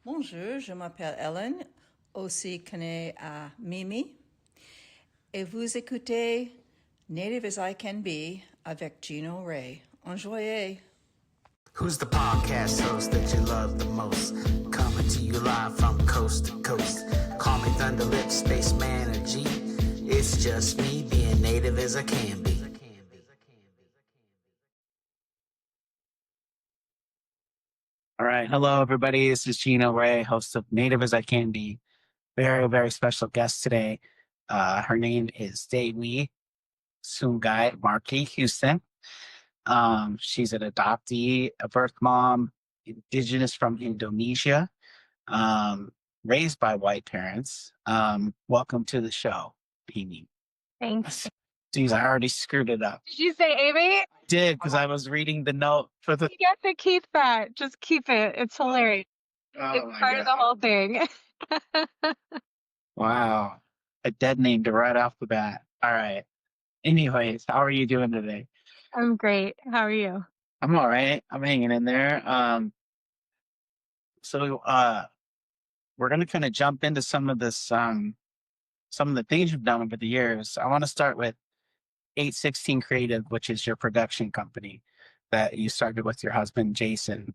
Bonjour, je m'appelle Ellen, aussi connue à Mimi, et vous écoutez Native as I Can Be avec Geno Ray. Enjoyez! Who's the podcast host that you love the most? Coming to you live from coast to coast. Call me Thunderlip, Spaceman, or G. It's just me being native as I can be. All right. Hello, everybody. This is Geno Ray, host of Native as I Can Be. Very, very special guest today. Her name is Dewi Sungai Marquis Houston. She's an adoptee, a birth mom, indigenous from Indonesia, raised by white parents. Welcome to the show, Amy. Thanks. Geez, I already screwed it up. Did you say Amy? I did, because I was reading the note for the... You get to keep that. Just keep it. It's hilarious. It's part of the whole thing. Wow. A dead name to right off the bat. All right. Anyways, how are you doing today? I'm great. How are you? I'm all right. I'm hanging in there. So we're gonna kind of jump into some of this some of the things you've done over the years. I want to start with 816 Creative, which is your production company that you started with your husband Jason.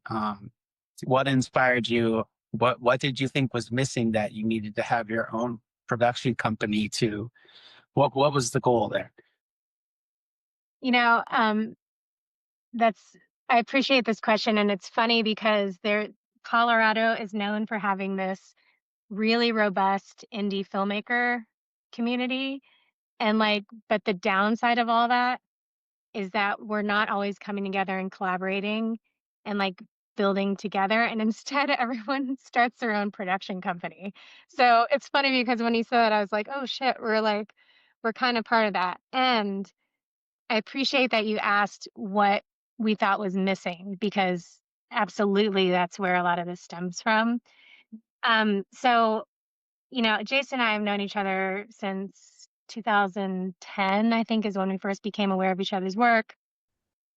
What inspired you? What did you think was missing that you needed to have your own production company to? What was the goal there? You know, I appreciate this question, and it's funny because Colorado is known for having this really robust indie filmmaker community, and but the downside of all that is that we're not always coming together and collaborating and building together, and instead everyone starts their own production company. So it's funny because when you said that, I was like, oh shit, we're kind of part of that. And I appreciate that you asked what we thought was missing, because absolutely that's where a lot of this stems from. So Jason and I have known each other since 2010, I think, is when we first became aware of each other's work.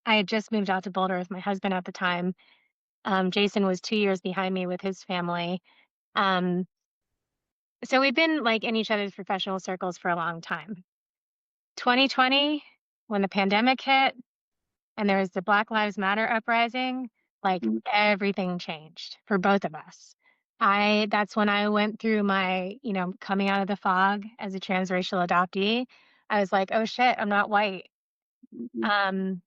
I had just moved out to Boulder with my husband at the time. Jason was 2 years behind me with his family. So we've been in each other's professional circles for a long time. 2020, when the pandemic hit and there was the Black Lives Matter uprising, everything changed for both of us. That's when I went through my, coming out of the fog as a transracial adoptee. I was like, oh shit, I'm not white. And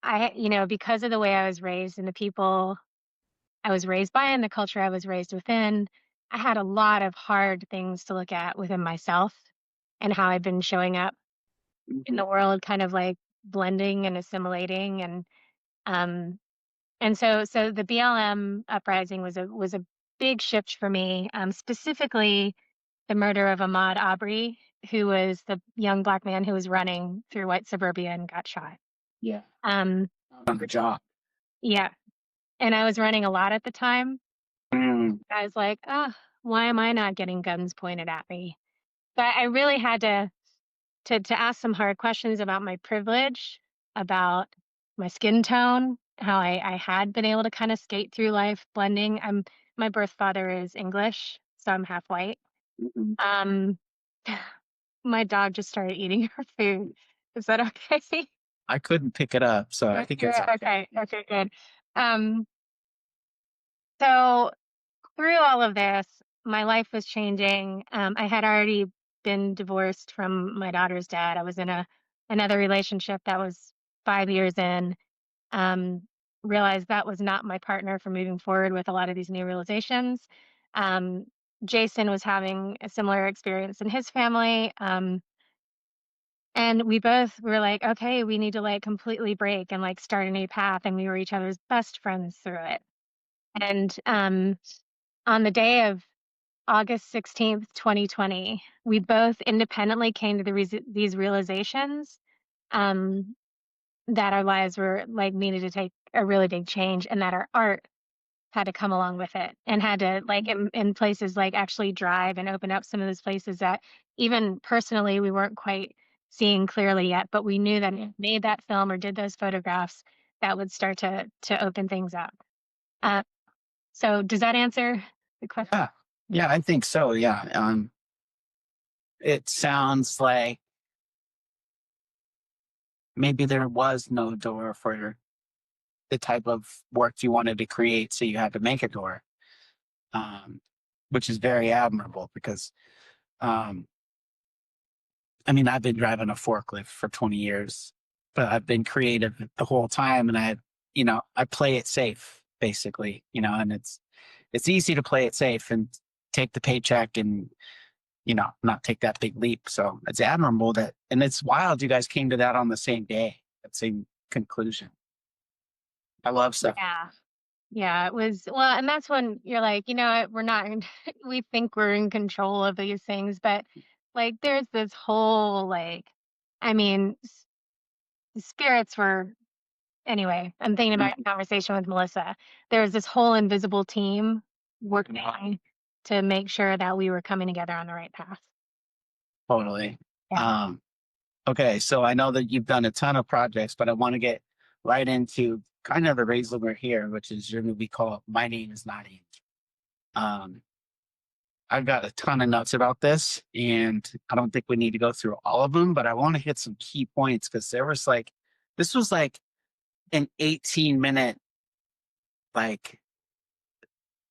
because of the way I was raised and the people I was raised by and the culture I was raised within, I had a lot of hard things to look at within myself and how I've been showing up in the world, kind of blending and assimilating. And so the BLM uprising was a big shift for me, specifically the murder of Ahmaud Arbery, who was the young Black man who was running through white suburbia and got shot. Yeah. On the job. Yeah. And I was running a lot at the time. I was like, oh, why am I not getting guns pointed at me? But I really had to ask some hard questions about my privilege, about my skin tone, how I had been able to kind of skate through life blending. My birth father is English, so I'm half white. My dog just started eating her food. Is that okay? I couldn't pick it up, so I think it's okay. Okay, good. So through all of this, my life was changing. I had already been divorced from my daughter's dad. I was in another relationship that was 5 years in. Realized that was not my partner for moving forward with a lot of these new realizations. Jason was having a similar experience in his family. And we both were like, okay, we need to completely break and start a new path. And we were each other's best friends through it. And on the day of August 16th, 2020, we both independently came to these realizations that our lives were needed to take a really big change, and that our art had to come along with it, and had to in places actually drive and open up some of those places that even personally we weren't quite seeing clearly yet, but we knew that if we made that film or did those photographs, that would start to open things up. Uh, so does that answer the question? Yeah, I think so. Yeah. It sounds like maybe there was no door for the type of work you wanted to create, so you had to make a door, um, which is very admirable because, um, I mean, I've been driving a forklift for 20 years, but I've been creative the whole time, and I play it safe, basically, and it's easy to play it safe and take the paycheck and not take that big leap. So it's admirable and it's wild you guys came to that on the same day, that same conclusion. I love stuff. Yeah. Yeah, it was well, and that's when you're like, we're not we think we're in control of these things, but like there's this whole like I mean, the spirits were anyway, I'm thinking about a conversation with Melissa. There was this whole invisible team working to make sure that we were coming together on the right path. Totally. Yeah. Okay, so I know that you've done a ton of projects, but I want to get right into kind of the reason we're here, which is your movie called My Name Is Not Age. Um, I've got a ton of notes about this, and I don't think we need to go through all of them, but I want to hit some key points because this was like an 18-minute, like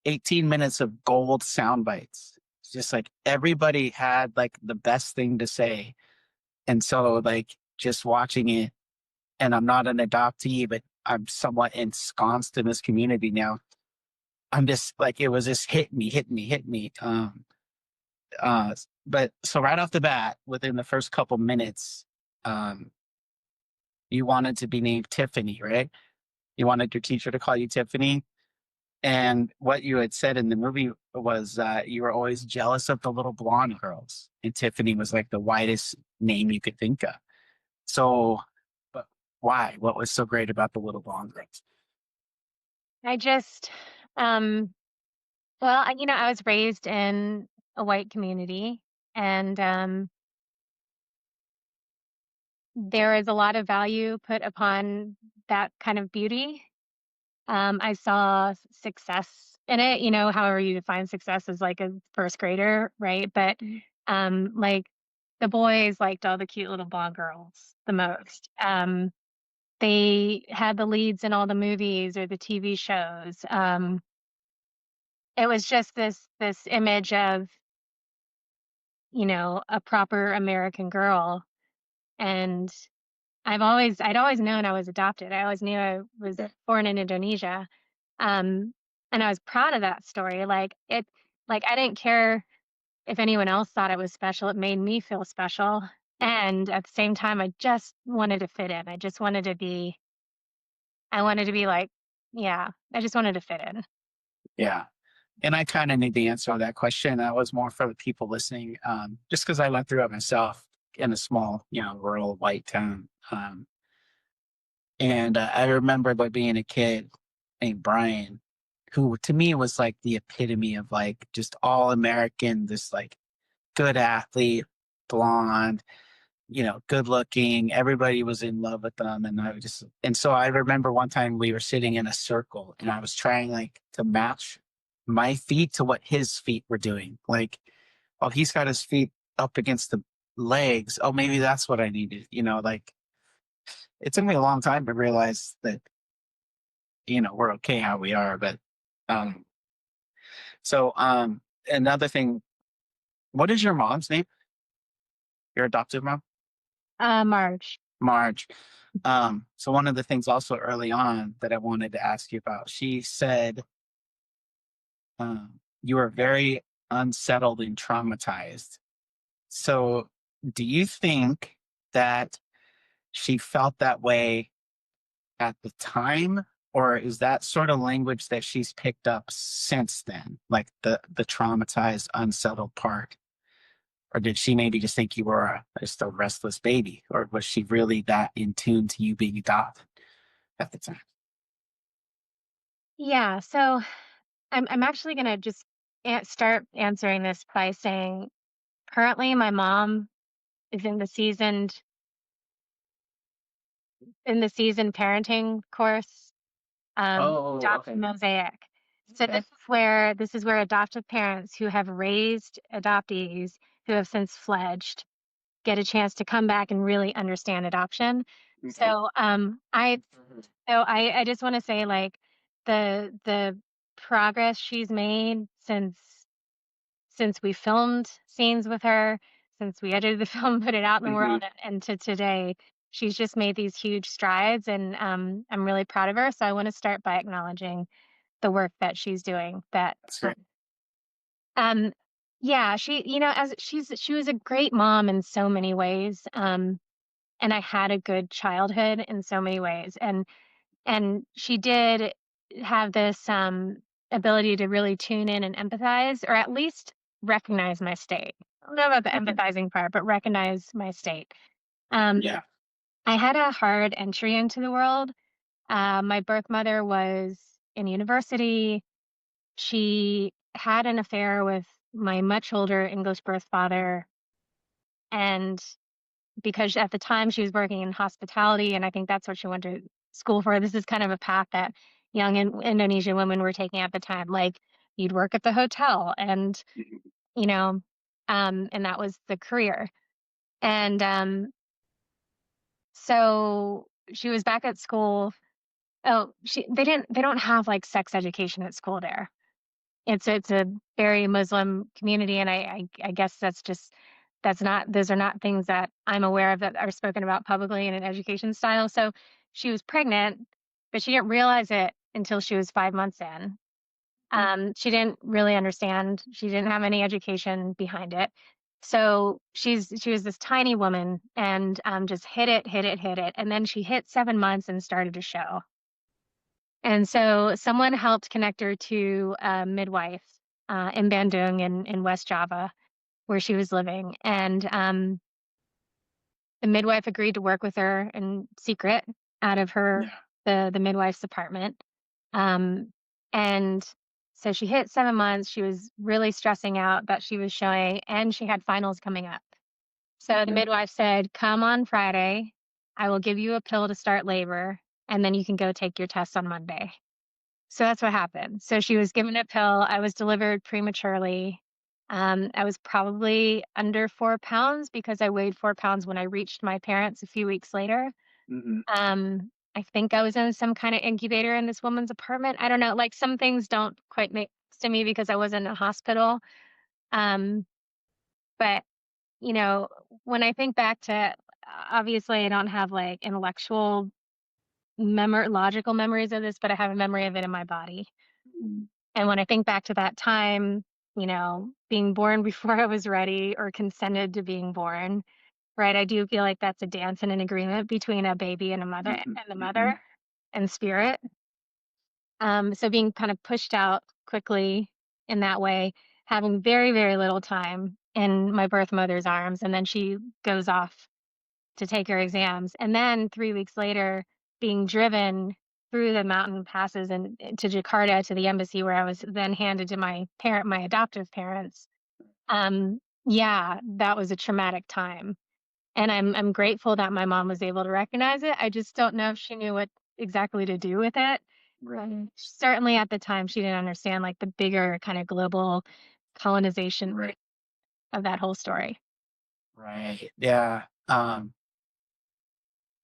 18 minutes of gold sound bites. It's just like everybody had like the best thing to say. And so, like, just watching it, and I'm not an adoptee, but I'm somewhat ensconced in this community now. I'm just like, it was just hit me, hit me, hit me. But so right off the bat, within the first couple minutes, um, you wanted to be named Tiffany, right? You wanted your teacher to call you Tiffany. And what you had said in the movie was you were always jealous of the little blonde girls. And Tiffany was like the widest name you could think of. So, but why? What was so great about the little blonde girls? I just well, I was raised in a white community and there is a lot of value put upon that kind of beauty. I saw success in it, however you define success as like a first grader, right? But like the boys liked all the cute little blonde girls the most. They had the leads in all the movies or the TV shows. It was just this image of, a proper American girl. And I'd always known I was adopted. I always knew I was born in Indonesia. And I was proud of that story. Like I didn't care if anyone else thought it was special. It made me feel special. And at the same time, I just wanted to fit in. I wanted to be like, yeah, I just wanted to fit in. Yeah. And I kind of knew the answer to that question. That was more for the people listening, just because I went through it myself in a small, rural white town. And I remember like being a kid named Brian, who to me was like the epitome of like just all American, this like good athlete, blonde, good looking. Everybody was in love with them. And so I remember one time we were sitting in a circle and I was trying like to match my feet to what his feet were doing. Like, oh, he's got his feet up against the legs. Oh, maybe that's what I needed. Like it took me a long time to realize that, we're okay how we are. But, um, so another thing, what is your mom's name? Your adoptive mom? Marge. Marge. So one of the things also early on that I wanted to ask you about, she said you were very unsettled and traumatized. So do you think that she felt that way at the time, or is that sort of language that she's picked up since then, like the traumatized, unsettled part? Or did she maybe just think you were just a restless baby? Or was she really that in tune to you being adopted at the time? Yeah. So I'm actually gonna just start answering this by saying currently my mom is in the seasoned parenting course. Adoption Mosaic. So this is where adoptive parents who have raised adoptees who have since fledged get a chance to come back and really understand adoption. So I just want to say, like, the progress she's made since we filmed scenes with her, since we edited the film, put it out in the world, and to today, she's just made these huge strides, and I'm really proud of her. So I want to start by acknowledging the work that she's doing. That's great. Yeah, she, as she was a great mom in so many ways. And I had a good childhood in so many ways. And she did have this ability to really tune in and empathize, or at least recognize my state. I don't know about the empathizing part, but recognize my state. Yeah. I had a hard entry into the world. My birth mother was in university. She had an affair with my much older English birth father. And because at the time she was working in hospitality, and I think that's what she went to school for. This is kind of a path that young Indonesian women were taking at the time. Like, you'd work at the hotel, and and that was the career. And so she was back at school. Oh, they don't have like sex education at school there. It's a very Muslim community, and I guess those are not things that I'm aware of that are spoken about publicly in an education style. So she was pregnant, but she didn't realize it until she was 5 months in. She didn't really understand. She didn't have any education behind it. So she was this tiny woman, and just hit it, and then she hit 7 months and started to show. And so someone helped connect her to a midwife in Bandung in West Java, where she was living. And the midwife agreed to work with her in secret out of the midwife's apartment. And so she hit 7 months. She was really stressing out that she was showing, and she had finals coming up. So the midwife said, "Come on Friday. I will give you a pill to start labor, and then you can go take your test on Monday." So that's what happened. So she was given a pill. I was delivered prematurely. I was probably under 4 pounds because I weighed 4 pounds when I reached my parents a few weeks later. I think I was in some kind of incubator in this woman's apartment. I don't know. Like, some things don't quite make sense to me because I wasn't in a hospital. But when I think back to, obviously I don't have like intellectual logical memories of this, but I have a memory of it in my body. And when I think back to that time, being born before I was ready or consented to being born, right? I do feel like that's a dance and an agreement between a baby and a mother and the mother and spirit. So being kind of pushed out quickly in that way, having very, very little time in my birth mother's arms, and then she goes off to take her exams. And then 3 weeks later, being driven through the mountain passes and to Jakarta, to the embassy, where I was then handed to my adoptive parents. Yeah, that was a traumatic time. And I'm grateful that my mom was able to recognize it. I just don't know if she knew what exactly to do with it. Right. Certainly at the time, she didn't understand like the bigger kind of global colonization of that whole story. Right. Yeah.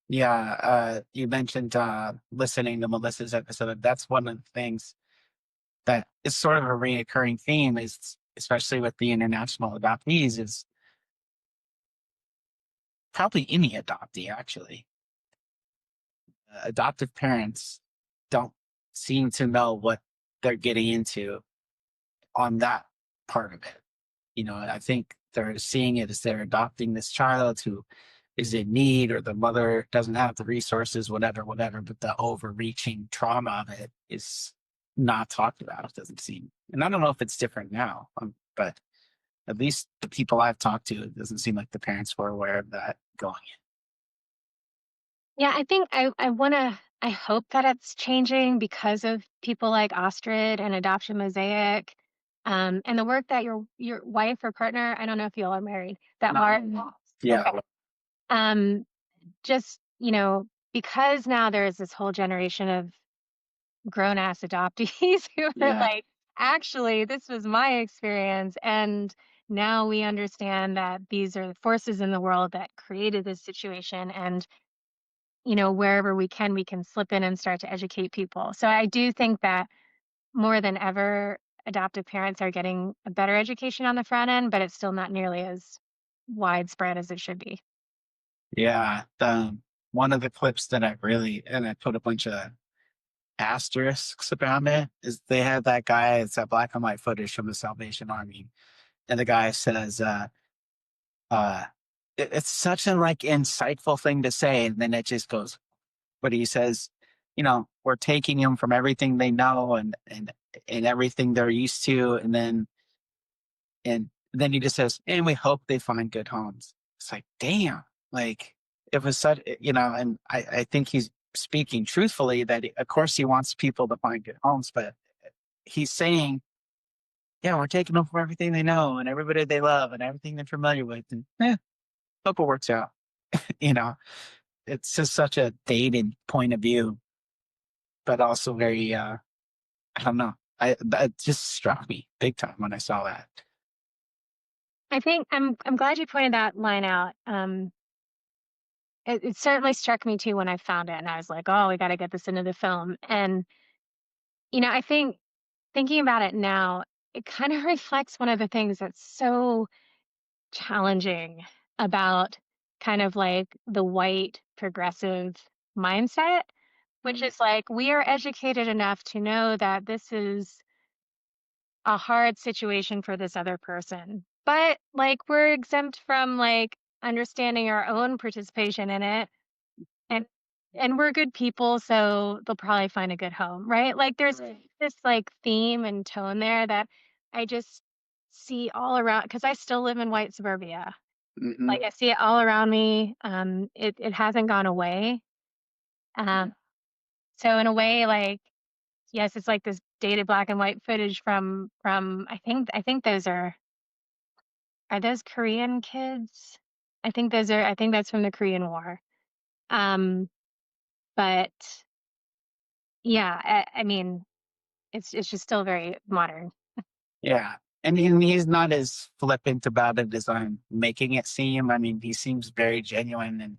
You mentioned listening to Melissa's episode. That's one of the things that is sort of a reoccurring theme, is especially with the international adoptees, is probably any adoptee actually. Adoptive parents don't seem to know what they're getting into on that part of it. I think they're seeing it as they're adopting this child who is in need, or the mother doesn't have the resources, whatever, but the overreaching trauma of it is not talked about, it doesn't seem. And I don't know if it's different now, but at least the people I've talked to, it doesn't seem like the parents were aware of that going in. Yeah, I think I hope that it's changing because of people like Ostrid and Adoption Mosaic, and the work that your wife or partner, I don't know if you all are married, that Martin. Yeah. Okay. Just, because now there is this whole generation of grown ass adoptees who were Yeah. like, actually, this was my experience. And now we understand that these are the forces in the world that created this situation. And, wherever we can slip in and start to educate people. So I do think that more than ever, adoptive parents are getting a better education on the front end, but it's still not nearly as widespread as it should be. Yeah. One of the clips that I put a bunch of asterisks around it is they had that guy, it's that black and white footage from the Salvation Army. And the guy says, uh, it's such a like insightful thing to say. And then it just goes, but he says, we're taking them from everything they know and everything they're used to. And then he just says, and we hope they find good homes. It's like, damn, like it was such, and I think he's speaking truthfully that of course he wants people to find good homes, but he's saying, yeah, we're taking them from everything they know and everybody they love and everything they're familiar with. And hope it works out. you know, it's just such a dated point of view, but also very, I don't know. That just struck me big time when I saw that. I think I'm glad you pointed that line out. It certainly struck me too when I found it, and I was like, "Oh, we got to get this into the film." And I think thinking about it now, it kind of reflects one of the things that's so challenging about kind of like the white progressive mindset, which is like we are educated enough to know that this is a hard situation for this other person. But like we're exempt from like understanding our own participation in it, and we're good people, so they'll probably find a good home, right? Like there's this like theme and tone there that I just see all around because I still live in white suburbia. Mm-hmm. Like I see it all around me. It hasn't gone away. Um, so in a way, like yes, it's like this dated black and white footage from I think those are those Korean kids? I think that's from the Korean War. Um, but yeah, I mean, it's just still very modern. Yeah. And he's not as flippant about it as I'm making it seem. I mean, he seems very genuine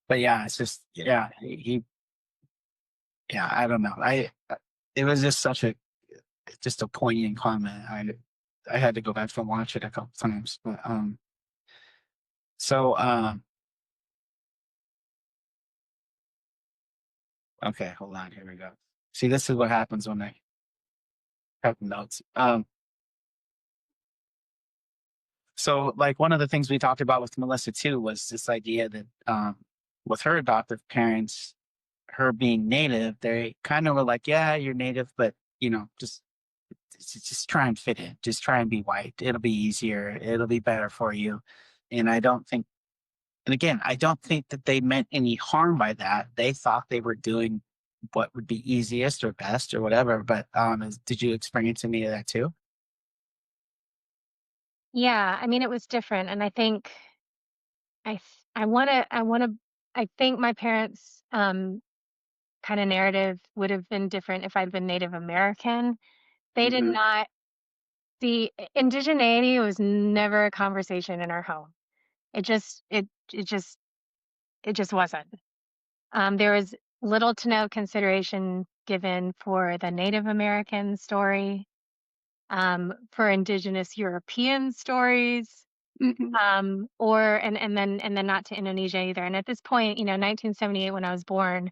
but yeah, it's just, yeah, yeah, I don't know. It was just just a poignant comment. I had to go back and watch it a couple times, but, so, okay, hold on. Here we go. See, this is what happens when I have notes. So like one of the things we talked about with Melissa too was this idea that with her adoptive parents, her being native, they kind of were like, yeah, you're native, but just try and fit in, just try and be white. It'll be easier. It'll be better for you. And I don't think that they meant any harm by that. They thought they were doing what would be easiest or best or whatever. But did you experience any of that too? Yeah, I mean, it was different, and I think I wanna I think my parents' kind of narrative would have been different if I'd been Native American. They did not see indigeneity was never a conversation in our home. It just it just wasn't. There was little to no consideration given for the Native American story, for Indigenous European stories, or and then not to Indonesia either. And at this point, 1978 when I was born,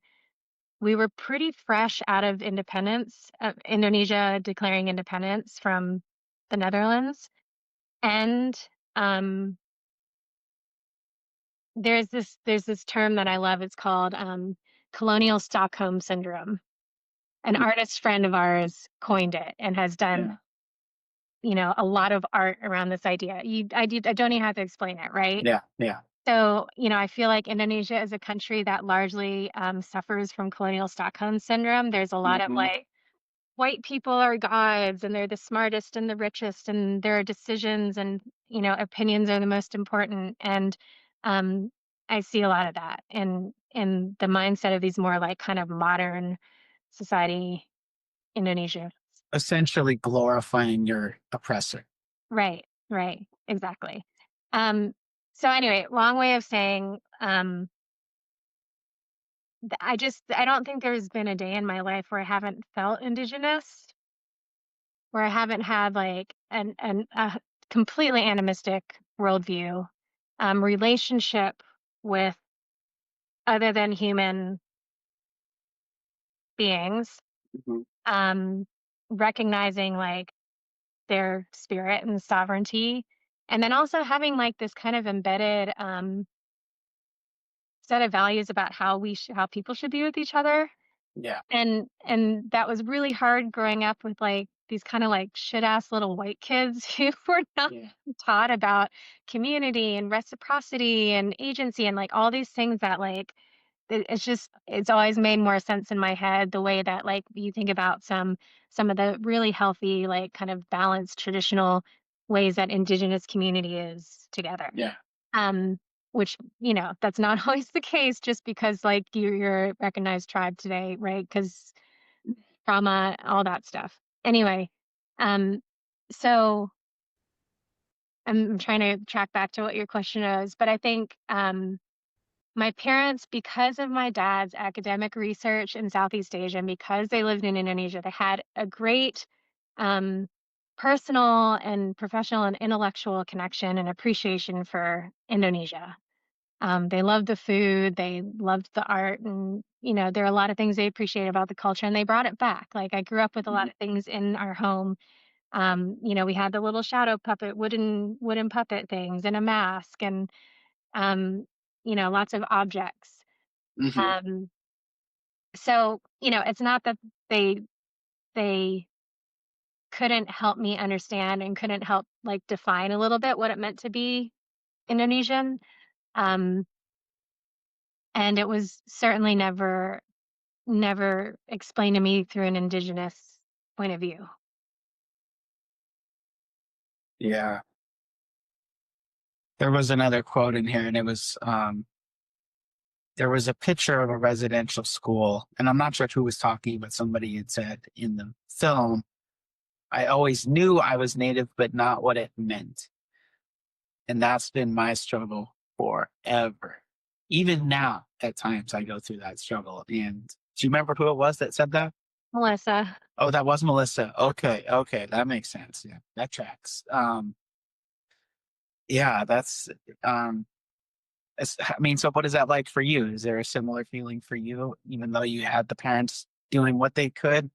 we were pretty fresh out of independence, Indonesia declaring independence from the Netherlands, and um, there's this term that I love. It's called colonial Stockholm syndrome. An artist friend of ours coined it and has done, a lot of art around this idea. I don't even have to explain it, right? Yeah, yeah. So, I feel like Indonesia is a country that largely suffers from colonial Stockholm syndrome. There's a lot of like white people are gods and they're the smartest and the richest and their decisions and, opinions are the most important. And um, I see a lot of that in the mindset of these more like kind of modern society Indonesia. Essentially glorifying your oppressor. Right, exactly. So anyway, long way of saying, I don't think there's been a day in my life where I haven't felt indigenous, where I haven't had like a completely animistic worldview, relationship with other than human beings, Mhm. recognizing like their spirit and sovereignty, and then also having like this kind of embedded set of values about how people should be with each other. Yeah. And that was really hard growing up with like these kind of like shit ass little white kids who were not Yeah. taught about community and reciprocity and agency and like all these things that like it's always made more sense in my head the way that like you think about some of the really healthy like kind of balanced traditional ways that indigenous community is together. Yeah. um which, you know, that's not always the case just because like you're a recognized tribe today, right? Because trauma, all that stuff. Anyway, um so I'm trying to track back to what your question is, but I think my parents, because of my dad's academic research in Southeast Asia, and because they lived in Indonesia, they had a great um, personal and professional and intellectual connection and appreciation for Indonesia. They loved the food, they loved the art, and you know, there are a lot of things they appreciate about the culture, and they brought it back. Like I grew up with a lot of things in our home. You know, we had the little shadow puppet, wooden puppet things, and a mask, and um, you know, lots of objects. Mm-hmm. Um, so, you know, it's not that they they couldn't help me understand and couldn't help like define a little bit what it meant to be Indonesian. Um, and it was certainly never explained to me through an indigenous point of view. Yeah. There was another quote in here, and it was there was a picture of a residential school, and I'm not sure who was talking, but somebody had said in the film, I always knew I was Native, but not what it meant. And that's been my struggle forever. Even now, at times, I go through that struggle. And do you remember who it was that said that? Melissa. Oh, that was Melissa. Okay, that makes sense. Yeah, that tracks. Yeah, that's I mean, so what is that like for you? Is there a similar feeling for you, even though you had the parents doing what they could?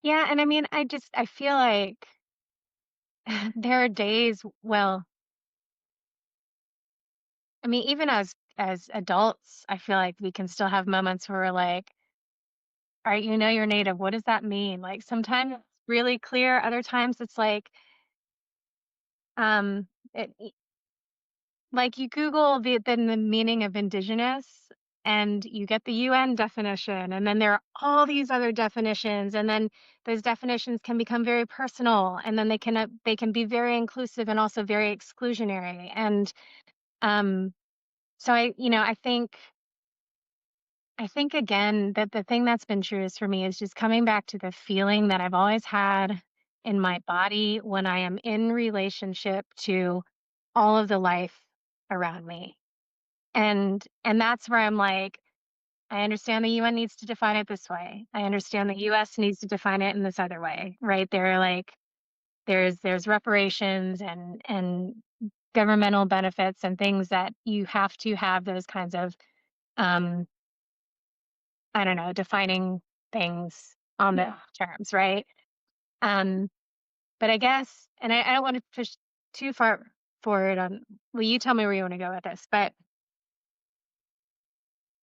Yeah, and I mean, I feel like there are days, well, I mean, even as adults, I feel like we can still have moments where we're like, all right, you know you're Native. What does that mean? Like sometimes it's really clear, other times it's like um it, like you Google the meaning of indigenous and you get the UN definition, and then there are all these other definitions, and then those definitions can become very personal, and then they can be very inclusive and also very exclusionary. And um so I think again that the thing that's been truest for me is just coming back to the feeling that I've always had in my body when I am in relationship to all of the life around me. And that's where I'm like, I understand the UN needs to define it this way. I understand the US needs to define it in this other way, right? There are like there's reparations and governmental benefits and things that you have to have those kinds of um I don't know, defining things on the terms, right? Um, but I guess, and I don't want to push too far forward on, well, you tell me where you want to go with this, but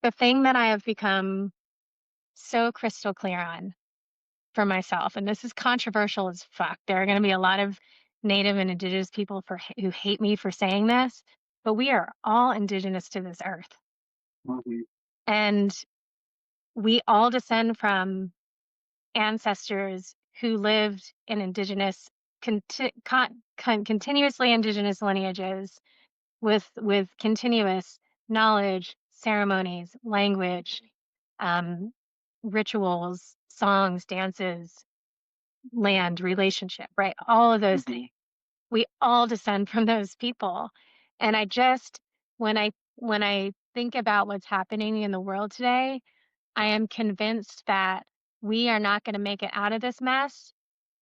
the thing that I have become so crystal clear on for myself, and this is controversial as fuck. There are going to be a lot of Native and Indigenous people who hate me for saying this, but we are all indigenous to this earth. Mhm. And we all descend from ancestors who lived in indigenous continuously indigenous lineages with continuous knowledge, ceremonies, language, um, rituals, songs, dances, land, relationship, right? All of those things. We all descend from those people. And I just, when I think about what's happening in the world today, I am convinced that we are not going to make it out of this mess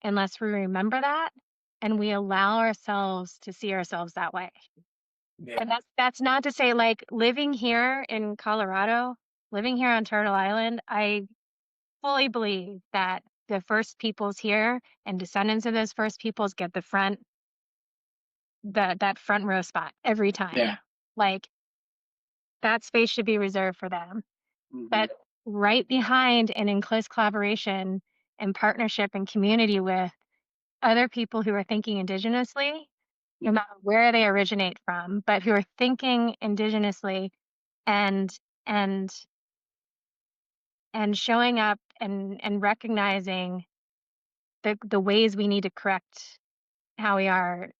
unless we remember that and we allow ourselves to see ourselves that way. Yeah. And that's not to say, like, living here in Colorado, living here on Turtle Island, I fully believe that the first peoples here and descendants of those first peoples get that front row spot every time. Yeah. Like, that space should be reserved for them. Mhm. But right behind and in close collaboration and partnership and community with other people who are thinking indigenously, no matter where they originate from, but who are thinking indigenously and and and showing up and recognizing the ways we need to correct how we are,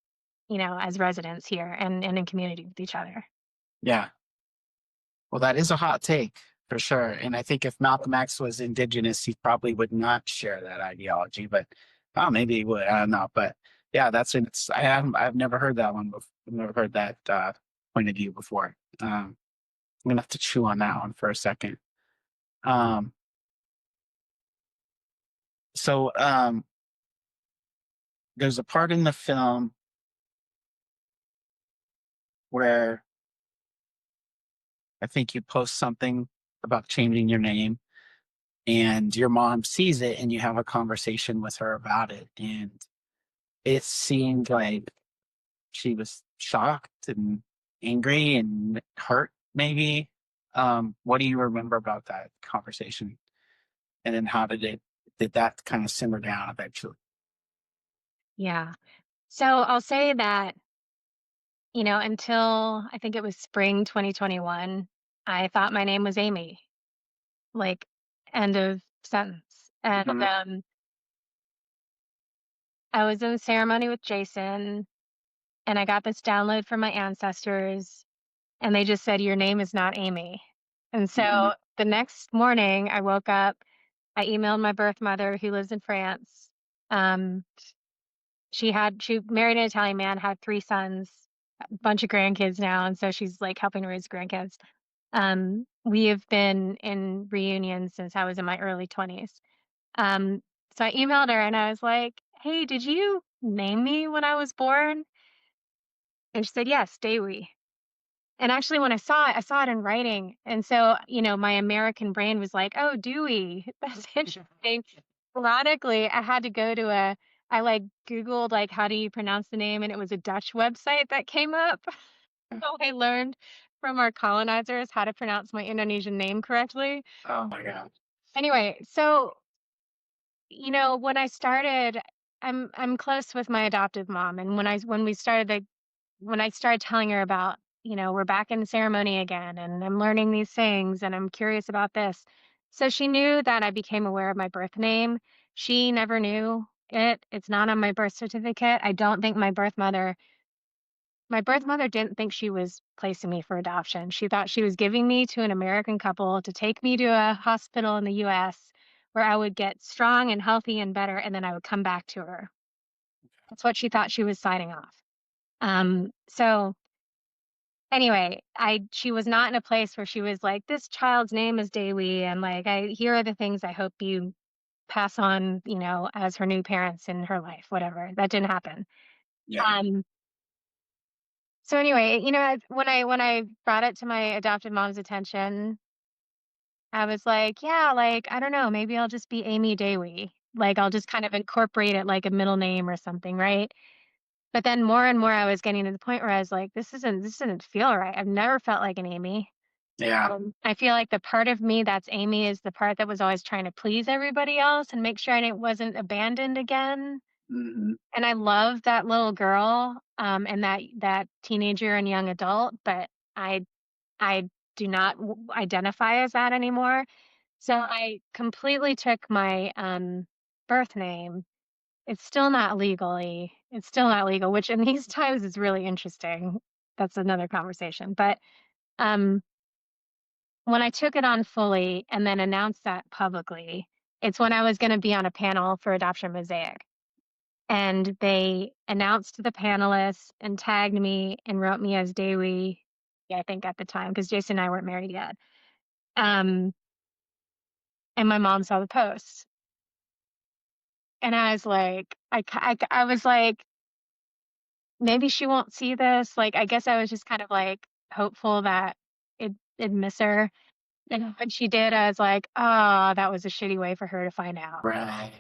as residents here and in community with each other. Yeah. Well, that is a hot take for sure. And I think if Malcolm X was indigenous, he probably would not share that ideology, but maybe he would. I don't know. But yeah, I've never heard that one before. I've never heard that point of view before. I'm gonna have to chew on that one for a second. Um, so there's a part in the film where I think you post something about changing your name and your mom sees it and you have a conversation with her about it. And it seemed like she was shocked and angry and hurt, maybe. What do you remember about that conversation? And then did that kind of simmer down eventually? Yeah. So I'll say that, until I think it was spring 2021, I thought my name was Amy, like, end of sentence. And I was in ceremony with Jason and I got this download from my ancestors and they just said, your name is not Amy. And so the next morning I woke up, I emailed my birth mother who lives in France. She married an Italian man, had 3 sons, a bunch of grandkids now. And so she's like helping raise grandkids. We have been in reunion since I was in my early 20s. So I emailed her and I was like, hey, did you name me when I was born? And she said, yes, Dewi. And actually, when I saw it in writing. And so, my American brain was like, oh, Dewey, that's interesting. Ironically, I had to go to I like Googled, like, how do you pronounce the name? And it was a Dutch website that came up. So I learned from our colonizers how to pronounce my Indonesian name correctly. Oh my God. Anyway, so, when I started, I'm close with my adoptive mom. And when I started telling her about, we're back in ceremony again and I'm learning these things and I'm curious about this. So she knew that I became aware of my birth name. She never knew it. It's not on my birth certificate. I don't think my birth mother didn't think she was placing me for adoption. She thought she was giving me to an American couple to take me to a hospital in the US where I would get strong and healthy and better and then I would come back to her. That's what she thought she was signing off. So anyway, she was not in a place where she was like, this child's name is Dewi, and like, here are the things I hope you pass on, as her new parents in her life, whatever. That didn't happen. Yeah. So anyway, when I brought it to my adopted mom's attention, I was like, yeah, like, I don't know, maybe I'll just be Amy Dewi. Like, I'll just kind of incorporate it like a middle name or something, right? But then more and more I was getting to the point where I was like, this doesn't feel right. I've never felt like an Amy. Yeah. I feel like the part of me that's Amy is the part that was always trying to please everybody else and make sure I wasn't abandoned again. Mhm. And I love that little girl, and that teenager and young adult, but I do not identify as that anymore. So I completely took my birth name. It's still not legal, which in these times is really interesting. That's another conversation. But when I took it on fully and then announced that publicly It's when I was going to be on a panel for Adoption Mosaic. And they announced the panelists and tagged me and wrote me as Dewi, I think at the time, because Jason and I weren't married yet. And my mom saw the post. And I was like, I was like, maybe she won't see this. Like, I guess I was just kind of like hopeful that it'd miss her. And when she did, I was like, oh, that was a shitty way for her to find out. Right.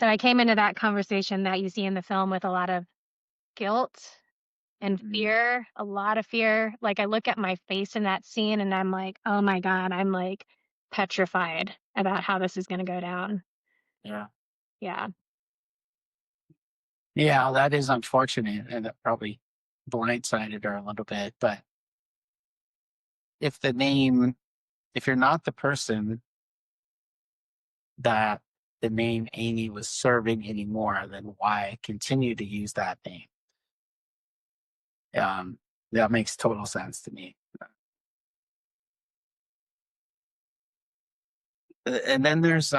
So I came into that conversation that you see in the film with a lot of guilt and fear, a lot of fear. Like I look at my face in that scene and I'm like, oh my God, I'm like petrified about how this is going to go down. Yeah. Yeah. Yeah, that is unfortunate, and that probably blindsided her a little bit. But if you're not the person that the name Amy was serving anymore, then why continue to use that name? That makes total sense to me. And then there's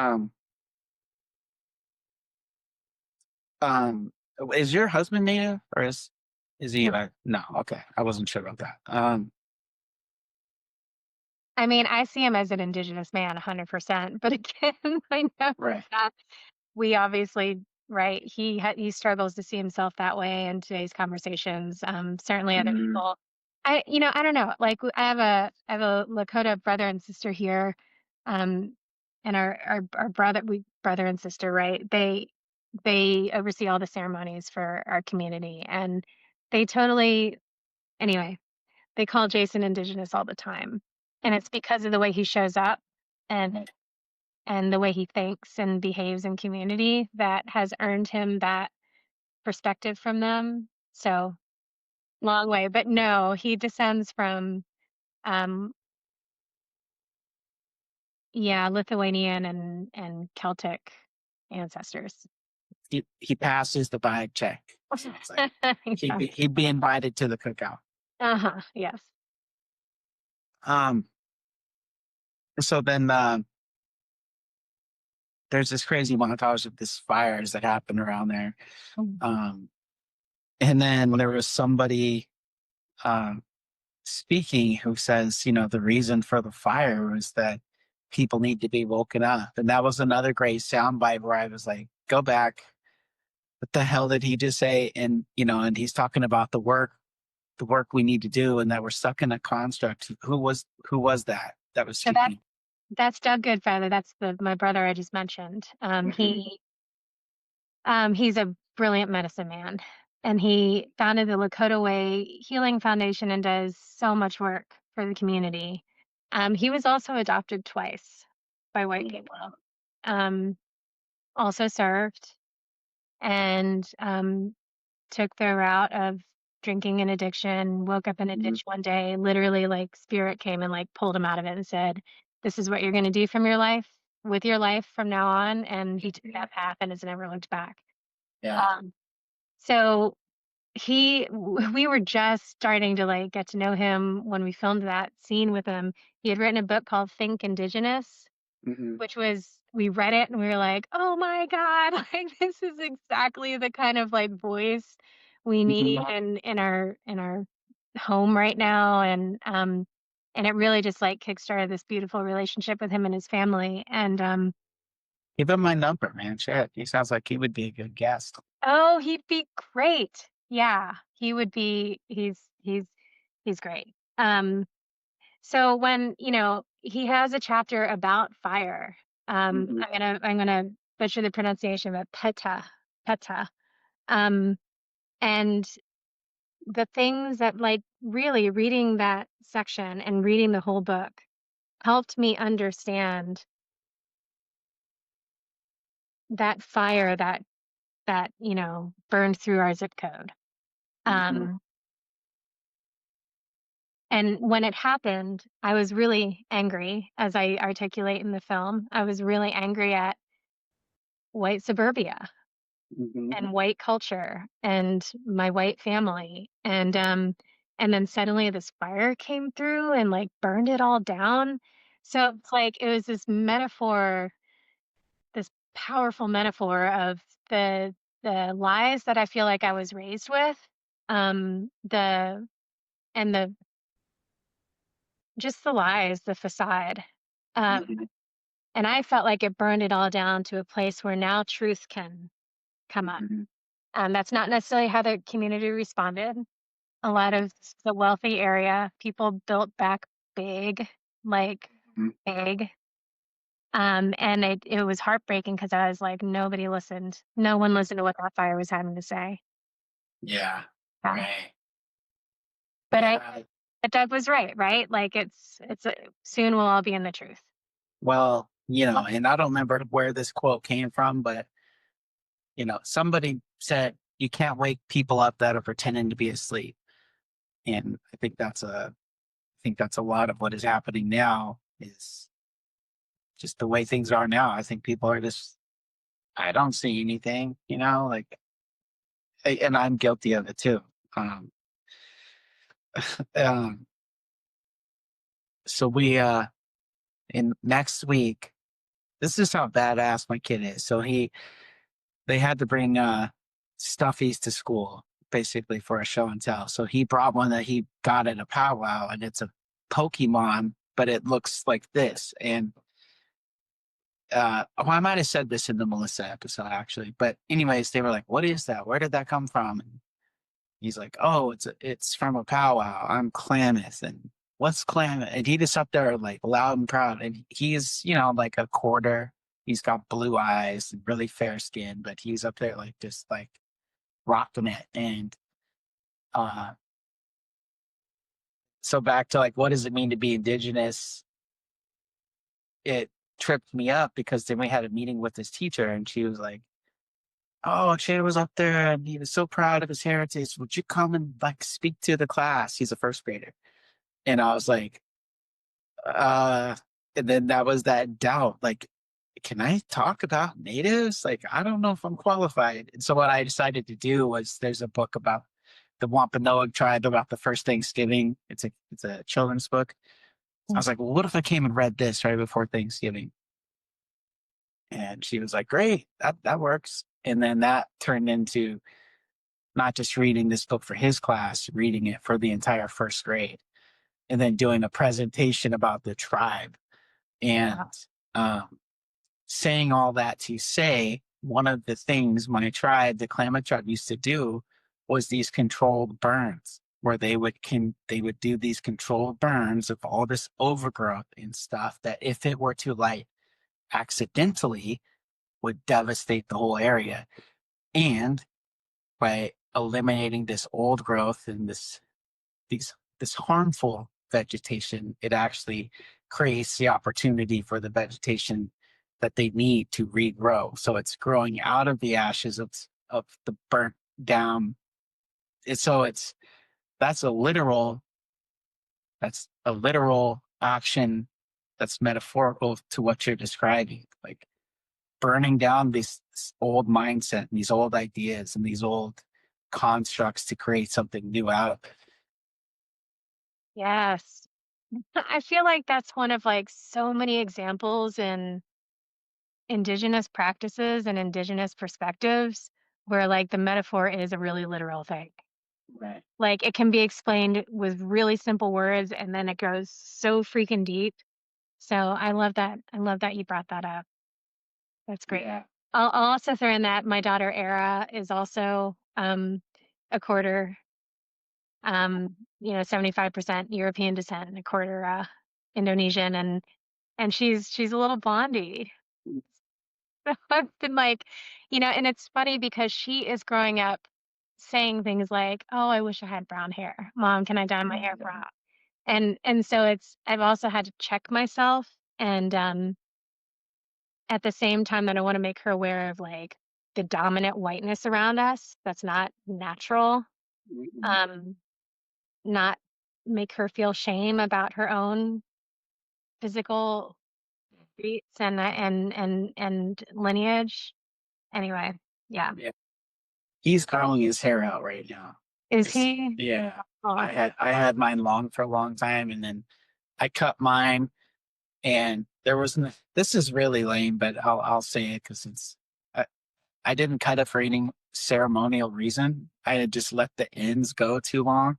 is your husband Native, or is he no, okay. I wasn't sure about that. I mean, I see him as an Indigenous man, 100%. But again, I know Right. that we obviously, right? He struggles to see himself that way in today's conversations. Certainly other people. I don't know. Like I have a Lakota brother and sister here, and our brother and sister, right? They oversee all the ceremonies for our community, and they totally anyway. They call Jason Indigenous all the time, and it's because of the way he shows up and the way he thinks and behaves in community that has earned him that perspective from them. So long way, but no, he descends from um Lithuanian and Celtic ancestors. He passes the bag check. Sounds like he'd be invited to the cookout. Yes. So then there's this crazy montage of this fires that happen around there. And then there was somebody speaking who says, the reason for the fire was that people need to be woken up. And that was another great soundbite where I was like, go back. What the hell did he just say? And, and he's talking about the work we need to do, and that we're stuck in a construct. Who was that was speaking? So that's Doug Goodfeather. That's my brother I just mentioned. He's a brilliant medicine man, and he founded the Lakota Way Healing Foundation and does so much work for the community. He was also adopted twice by white people. Also served and took the route of drinking and addiction, woke up in a ditch one day, literally like spirit came and like pulled him out of it and said, this is what you're going to do with your life from now on. And he took that path and has never looked back. Yeah. So we were just starting to like get to know him when we filmed that scene with him. He had written a book called Think Indigenous, which was, we read it and we were like, oh my God, like this is exactly the kind of like voice we need in our home right now. And it really just like kickstarted this beautiful relationship with him and his family. And give him my number, man. Shit. He sounds like he would be a good guest. Oh, he'd be great. Yeah, he would be. He's great. So when he has a chapter about fire. I'm gonna butcher the pronunciation, but peta. And the things that like really reading that section and reading the whole book helped me understand that fire that burned through our zip code. And when it happened, I was really angry, as I articulate in the film. I was really angry at white suburbia and white culture and my white family. And then suddenly this fire came through and like burned it all down. So it's like it was this metaphor, this powerful metaphor of the lies that I feel like I was raised with, the and the just the lies, the facade. Mhm. And I felt like it burned it all down to a place where now truth can come up. Mhm. That's not necessarily how the community responded. A lot of the wealthy area, people built back big, like Mhm. big. And it was heartbreaking because I was like, nobody listened. No one listened to what that fire was having to say. Yeah. Yeah. Right. But Yeah. but Doug was right, right? Like soon we'll all be in the truth. Well, and I don't remember where this quote came from, but somebody said you can't wake people up that are pretending to be asleep. And I think that's a lot of what is happening now is just the way things are now. I think people are just, I don't see anything, like, and I'm guilty of it too. Um, um, so in next week, this is how badass my kid is. So they had to bring stuffies to school basically for a show and tell. So he brought one that he got at a powwow, and it's a Pokemon, but it looks like this. And I might have said this in the Melissa episode actually, but anyways, they were like, "What is that? Where did that come from?" And he's like, "Oh, it's from a powwow. I'm Klamath, and what's Klamath?" And he just up there like loud and proud, and he's like a quarter. He's got blue eyes and really fair skin, but he's up there like just like rocking it. And uh, so back to like, what does it mean to be indigenous? It tripped me up because then we had a meeting with this teacher, and she was like, "Oh, Shay was up there and he was so proud of his heritage. Would you come and like speak to the class?" He's a first grader. And I was like, uh, and then that was that doubt. Like, can I talk about natives? Like, I don't know if I'm qualified. And so what I decided to do was there's a book about the Wampanoag tribe about the first Thanksgiving. It's a children's book. I was like, well, what if I came and read this right before Thanksgiving? And she was like, great, that works. And then that turned into not just reading this book for his class, reading it for the entire first grade, and then doing a presentation about the tribe. And um, saying all that to say, one of the things my tribe, the Klamath tribe, used to do was these controlled burns, where they would do these controlled burns of all this overgrowth and stuff that if it were to light accidentally would devastate the whole area. And by eliminating this old growth and this harmful vegetation, it actually creates the opportunity for the vegetation that they need to regrow. So it's growing out of the ashes of the burnt down. And so that's a literal that's a literal action that's metaphorical to what you're describing. Like burning down this old mindset and these old ideas and these old constructs to create something new out of it. Yes. I feel like that's one of like so many examples in indigenous practices and indigenous perspectives where like the metaphor is a really literal thing. Right. Like it can be explained with really simple words and then it goes so freaking deep. So I love that. I love that you brought that up. That's great. Yeah. I'll also throw in that my daughter Era is also a quarter 75% European descent and a quarter Indonesian, and she's a little blondie. So I've been like, and it's funny because she is growing up saying things like, "Oh, I wish I had brown hair. Mom, can I dye my hair brown?" And so I've also had to check myself and at the same time that I want to make her aware of like the dominant whiteness around us that's not natural. Um, not make her feel shame about her own physical traits and lineage. Anyway, yeah. Yeah. He's growing his hair out right now. Is he? Yeah. Oh, I had mine long for a long time, and then I cut mine And there was this is really lame, but I'll say it because I didn't cut it for any ceremonial reason. I had just let the ends go too long.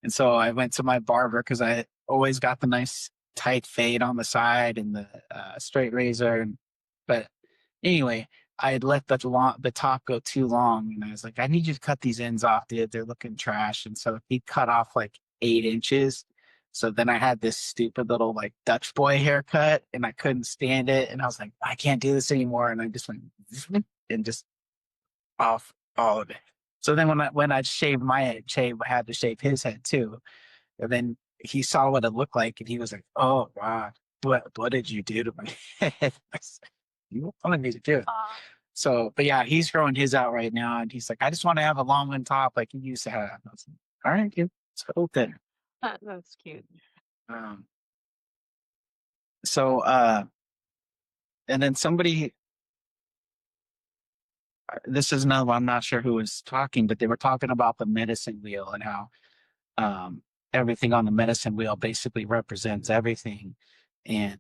And so I went to my barber because I always got the nice tight fade on the side and the straight razor. But anyway, I had let the top go too long, and I was like, I need you to cut these ends off, dude. They're looking trash. And so he cut off like 8 inches. So then I had this stupid little like Dutch boy haircut, and I couldn't stand it. And I was like, I can't do this anymore. And I just went and just off all of it. So then when I shaved my head, I had to shave his head too. And then he saw what it looked like, and he was like, "Oh wow, what did you do to my head?" I said, "You wanted me to do it." So, but yeah, he's growing his out right now, and he's like, "I just want to have a long one top like you used to have." I was like, "All right, kid, let's go then." That's cute. Um, so, and then somebody, this is another one, I'm not sure who was talking, but they were talking about the medicine wheel and how um, everything on the medicine wheel basically represents everything. And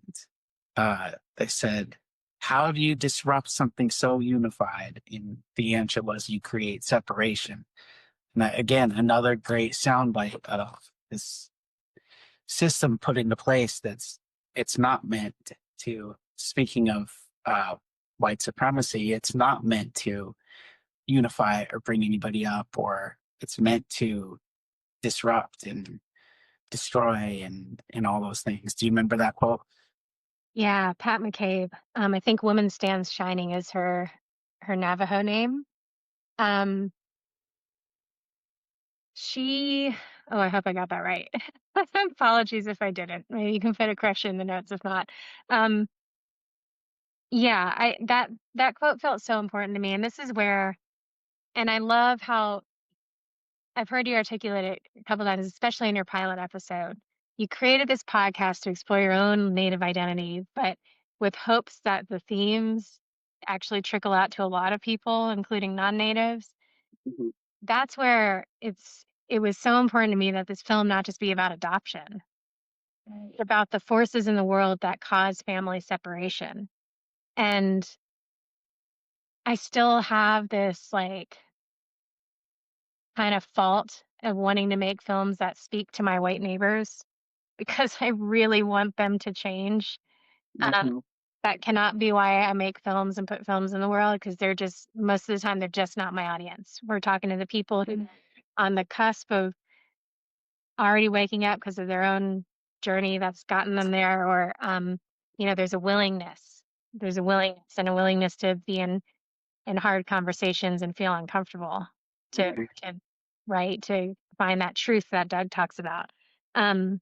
they said, how do you disrupt something so unified? And the answer was, you create separation. And that, again, another great soundbite of this system put into place it's not meant to, speaking of white supremacy, it's not meant to unify or bring anybody up, or it's meant to disrupt and destroy and all those things. Do you remember that quote? Yeah, Pat McCabe. I think Woman Stands Shining is her Navajo name. Um, she, oh, I hope I got that right. Apologies if I didn't. Maybe you can fit a correction in the notes if not. Um, yeah, that quote felt so important to me, and this is where, and I love how I've heard you articulate it a couple times, especially in your pilot episode. You created this podcast to explore your own Native identity, but with hopes that the themes actually trickle out to a lot of people, including non-natives. Mhm. That's where it was so important to me that this film not just be about adoption, it's about the forces in the world that cause family separation. And I still have this like kind of fault of wanting to make films that speak to my white neighbors because I really want them to change. Um, Mhm. that cannot be why I make films and put films in the world, because they're just, most of the time, they're just not my audience. We're talking to the people who on the cusp of already waking up because of their own journey that's gotten them there, or there's a willingness. There's a willingness and a willingness to be in hard conversations and feel uncomfortable to right, to find that truth that Doug talks about. Um,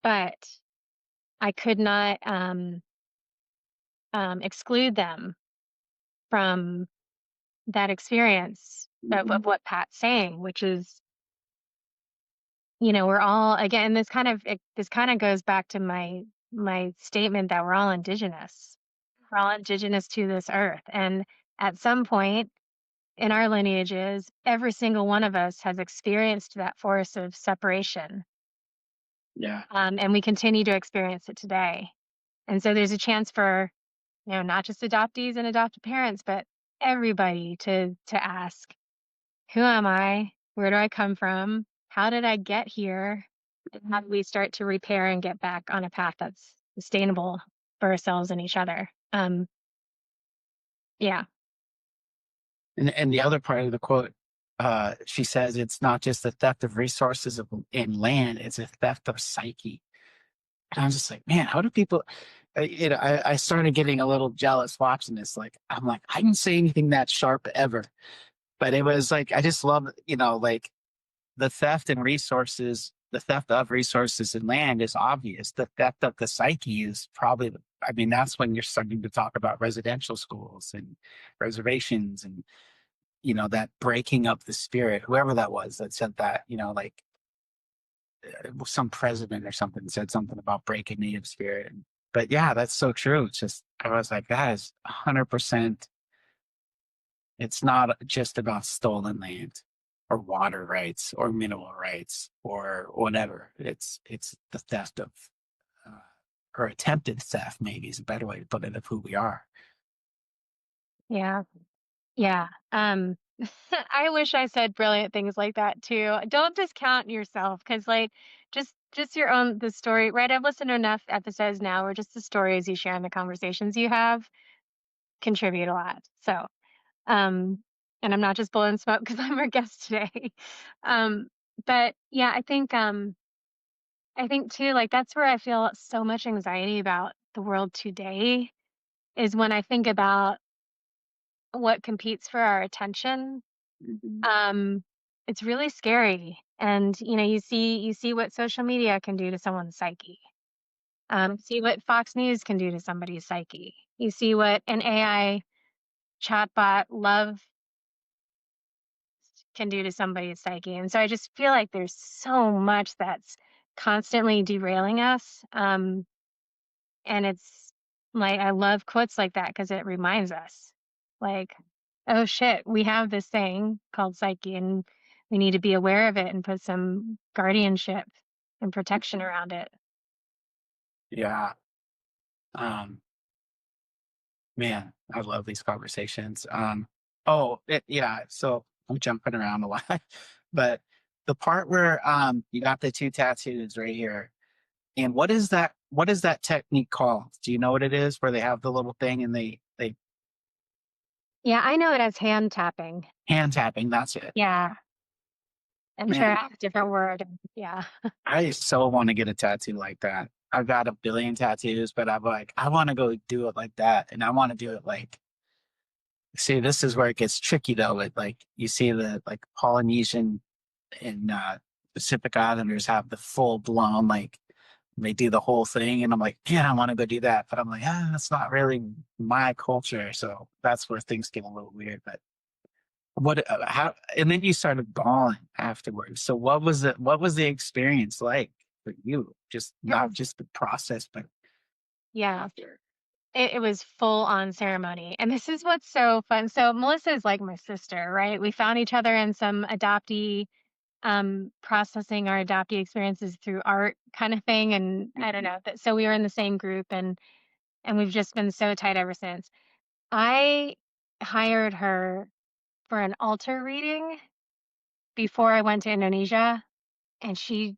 but I could not exclude them from that experience of what Pat's saying, which is, we're all, again, this kind of goes back to my statement that we're all indigenous. We're all indigenous to this earth, and at some point in our lineages, every single one of us has experienced that force of separation. Yeah. And we continue to experience it today. And so there's a chance for, not just adoptees and adopted parents, but everybody to ask, who am I? Where do I come from? How did I get here? And how do we start to repair and get back on a path that's sustainable for ourselves and each other? Yeah. And the other part of the quote, she says, it's not just the theft of resources in land, it's a theft of psyche. And I was just like, man, how do people? I started getting a little jealous watching this. Like, I'm like, I didn't say anything that sharp ever, but it was like, I just love, like the theft and resources. The theft of resources and land is obvious. The theft of the psyche is probably, I mean, that's when you're starting to talk about residential schools and reservations and, that breaking up the spirit, whoever that was that said that, like some president or something said something about breaking native spirit. But yeah, that's so true. It's just, I was like, that is 100%. It's not just about stolen land or water rights or mineral rights or whatever. It's the theft of or attempted theft, maybe is a better way to put it, of who we are. Yeah. Yeah. I wish I said brilliant things like that too. Don't discount yourself because like just your own the story, right? I've listened to enough episodes now where just the stories you share and the conversations you have contribute a lot. So and I'm not just blowing smoke because I'm our guest today. Um, but yeah, I think too, like that's where I feel so much anxiety about the world today is when I think about what competes for our attention. Mhm. Um, it's really scary. And you see what social media can do to someone's psyche. See what Fox News can do to somebody's psyche. You see what an AI chatbot love can do to somebody's psyche. And so I just feel like there's so much that's constantly derailing us. And it's like, I love quotes like that because it reminds us, like, oh shit, we have this thing called psyche and we need to be aware of it and put some guardianship and protection around it. Yeah. Um, Man, I love these conversations. Yeah. So I'm jumping around a lot, but the part where you got the two tattoos right here, and what is that? What is that technique called? Do you know what it is? Where they have the little thing and they Yeah, I know it as hand tapping. hand tapping. That's it. Yeah. I'm sure Man, I have a different word. Yeah. I so want to get a tattoo like that. I've got a billion tattoos, but I'm like, I want to go do it like that, and I want to do it like. See, this is where it gets tricky though. Like you see the like Polynesian and Pacific Islanders have the full blown like they do the whole thing, and I'm like, yeah, I want to go do that, but I'm like, that's not really my culture, so that's where things get a little weird. But what, how, and then you started bawling afterwards. So what was it? What was the experience like for you? Just not just the process, but Yeah. after. It was full on ceremony. And this is what's so fun. So Melissa is like my sister, right? We found each other in some adoptee processing our adoptee experiences through art kind of thing. And I don't know. So we were in the same group and we've just been so tight ever since. I hired her for an altar reading before I went to Indonesia. And she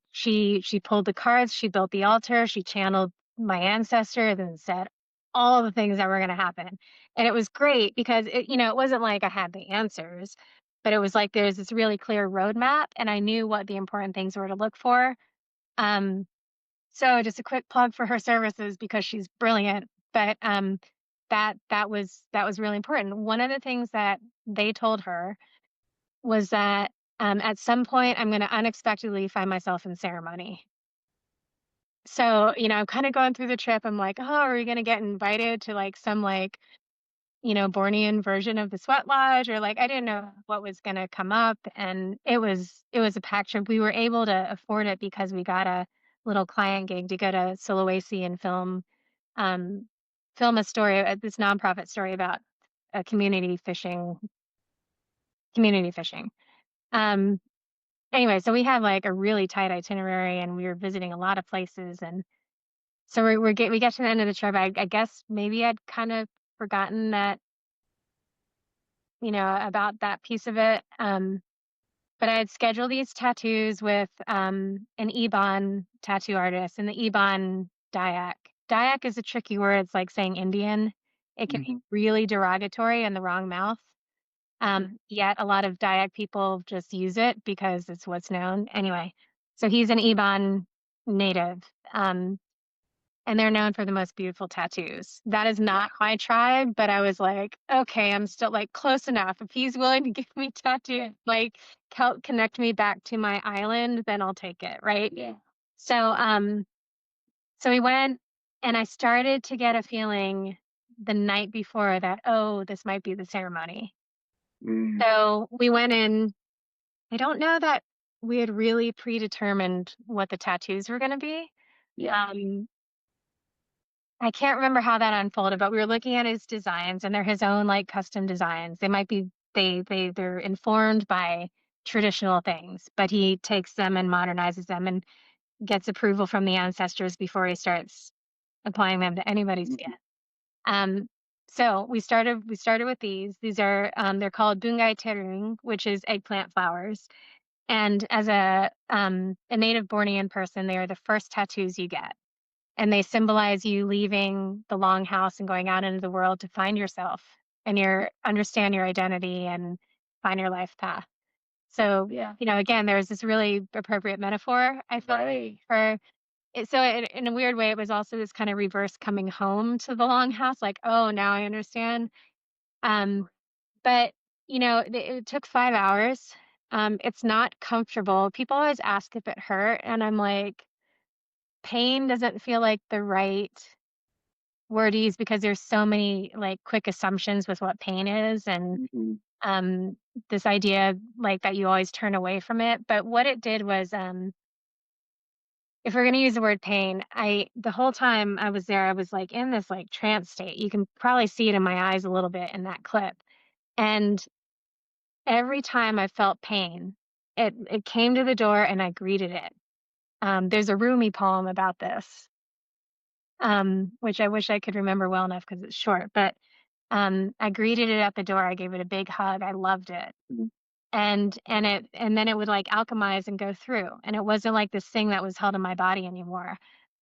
pulled the cards, she built the altar, she channeled my ancestors and said all the things that were going to happen. And it was great because it wasn't like I had the answers, but it was like there's this really clear roadmap and I knew what the important things were to look for. Um, so just a quick plug for her services because she's brilliant. But that was really important. One of the things that they told her was that at some point I'm going to unexpectedly find myself in ceremony. So, I'm kind of going through the trip. I'm like, oh, are we going to get invited to like some like, Bornean version of the sweat lodge or like I didn't know what was going to come up. And it was a pack trip. We were able to afford it because we got a little client gig to go to Sulawesi and um, film a story, this nonprofit story about a community fishing. Um, Anyway, so we had like a really tight itinerary and we were visiting a lot of places. And so we get to the end of the trip. I guess maybe I'd kind of forgotten that, about that piece of it. But I had scheduled these tattoos with an Iban tattoo artist and the Iban Dayak. Dayak is a tricky word. It's like saying Indian. It can be really derogatory in the wrong mouth. Yet a lot of Dayak people just use it because it's what's known. Anyway, so he's an Iban native. And they're known for the most beautiful tattoos. That is not my tribe, but I was like, okay, I'm still like close enough. If he's willing to give me tattoos, like help connect me back to my island, then I'll take it, right? Yeah. So we went and I started to get a feeling the night before that, oh, this might be the ceremony. So we went in. I don't know that we had really predetermined what the tattoos were going to be. Yeah. I can't remember how that unfolded, but we were looking at his designs and they're his own like custom designs. They might be they're informed by traditional things, but he takes them and modernizes them and gets approval from the ancestors before he starts applying them to anybody's skin. So we started with these. These are they're called bungai terung, which is eggplant flowers. And as a native Bornean person, they are the first tattoos you get. And they symbolize you leaving the longhouse and going out into the world to find yourself and understand your identity and find your life path. So, again, there's this really appropriate metaphor, I feel like, for it. So in a weird way, it was also this kind of reverse coming home to the longhouse, like, oh, now I understand. But it took 5 hours. It's not comfortable. People always ask if it hurt, and I'm like, pain doesn't feel like the right word to use because there's so many like quick assumptions with what pain is, and this idea like that you always turn away from it. But what it did was, if we're gonna use the word pain, the whole time I was there, I was like in this like trance state. You can probably see it in my eyes a little bit in that clip. And every time I felt pain, it came to the door and I greeted it. There's a Rumi poem about this, which I wish I could remember well enough because it's short. But I greeted it at the door. I gave it a big hug. I loved it, and then it would like alchemize and go through. And it wasn't like this thing that was held in my body anymore.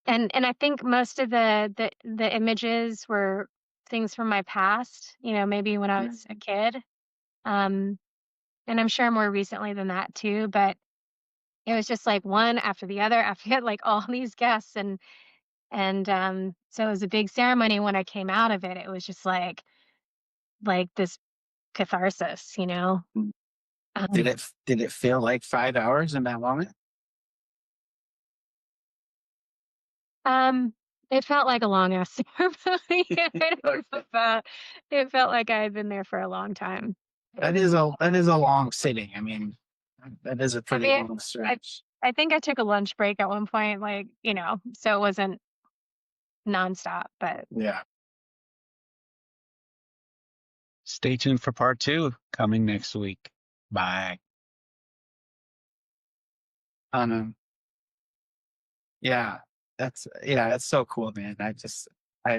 And I think most of the images were things from my past. Maybe when I was a kid. And I'm sure more recently than that too, but it was just like one after the other after you had like all these guests, and so it was a big ceremony. When I came out of it, it was just like this catharsis, Did it feel like 5 hours in that moment? It felt like a long ass ceremony. I don't know about, it felt like I had been there for a long time. That is a long sitting. I mean, that is a pretty long I stretch. I think I took a lunch break at one point, like, so it wasn't nonstop, but Yeah. Stay tuned for part 2 coming next week. Bye. Yeah, that's so cool, man. I